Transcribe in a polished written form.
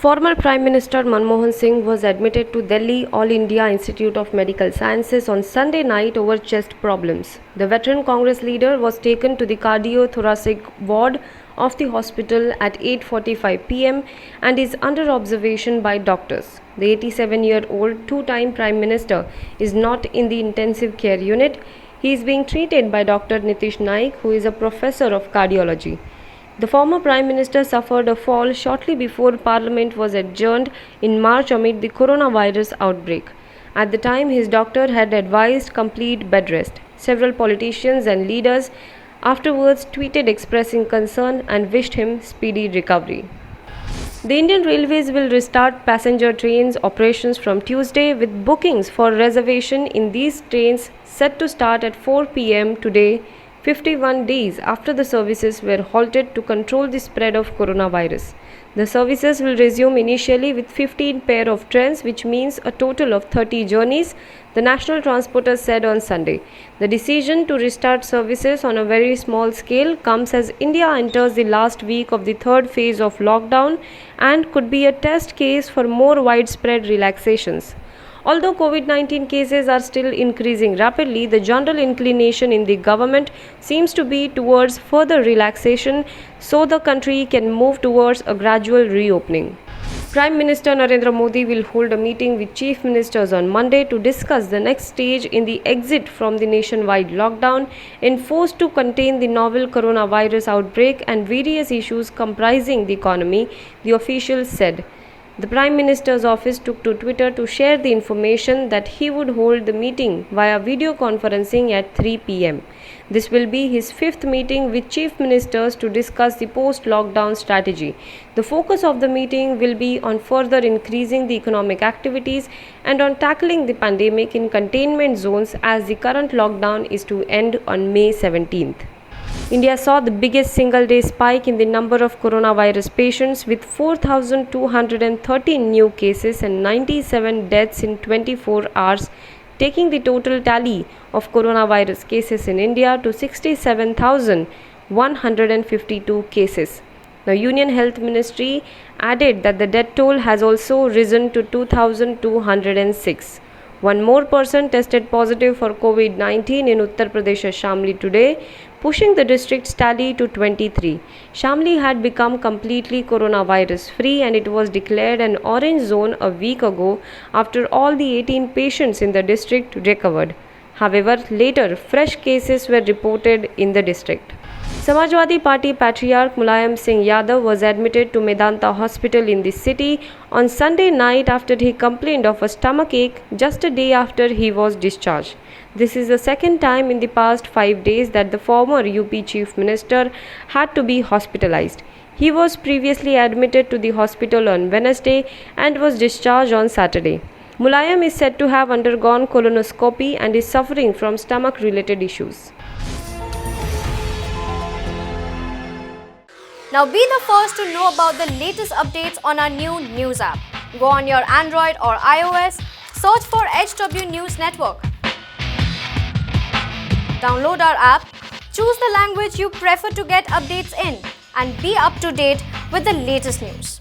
Former Prime Minister Manmohan Singh was admitted to Delhi All India Institute of Medical Sciences on Sunday night over chest problems. The veteran Congress leader was taken to the cardiothoracic ward of the hospital at 8:45 pm and is under observation by doctors. The 87-year-old two-time Prime Minister is not in the intensive care unit. He is being treated by Dr. Nitish Naik, who is a professor of cardiology. The former Prime Minister suffered a fall shortly before Parliament was adjourned in March amid the coronavirus outbreak. At the time, his doctor had advised complete bed rest. Several politicians and leaders afterwards tweeted expressing concern and wished him speedy recovery. The Indian Railways will restart passenger trains operations from Tuesday with bookings for reservation in these trains set to start at 4 pm today, 51 days after the services were halted to control the spread of coronavirus. The services will resume initially with 15 pair of trains, which means a total of 30 journeys, the national transporter said on Sunday. The decision to restart services on a very small scale comes as India enters the last week of the third phase of lockdown and could be a test case for more widespread relaxations. Although COVID-19 cases are still increasing rapidly, the general inclination in the government seems to be towards further relaxation so the country can move towards a gradual reopening. Prime Minister Narendra Modi will hold a meeting with chief ministers on Monday to discuss the next stage in the exit from the nationwide lockdown enforced to contain the novel coronavirus outbreak and various issues comprising the economy, the officials said. The Prime Minister's office took to Twitter to share the information that he would hold the meeting via video conferencing at 3 pm. This will be his fifth meeting with chief ministers to discuss the post-lockdown strategy. The focus of the meeting will be on further increasing the economic activities and on tackling the pandemic in containment zones as the current lockdown is to end on May 17th. India saw the biggest single-day spike in the number of coronavirus patients with 4,213 new cases and 97 deaths in 24 hours, taking the total tally of coronavirus cases in India to 67,152 cases. The Union Health Ministry added that the death toll has also risen to 2,206. One more person tested positive for COVID-19 in Uttar Pradesh's Shamli today, pushing the district's tally to 23. Shamli had become completely coronavirus free and it was declared an orange zone a week ago after all the 18 patients in the district recovered. However, later fresh cases were reported in the district. Samajwadi Party patriarch Mulayam Singh Yadav was admitted to Medanta Hospital in the city on Sunday night after he complained of a stomachache just a day after he was discharged. This is the second time in the past 5 days that the former UP Chief Minister had to be hospitalized. He was previously admitted to the hospital on Wednesday and was discharged on Saturday. Mulayam is said to have undergone colonoscopy and is suffering from stomach-related issues. Now be the first to know about the latest updates on our new news app. Go on your Android or iOS, search for HW News Network. Download our app, choose the language you prefer to get updates in, and be up to date with the latest news.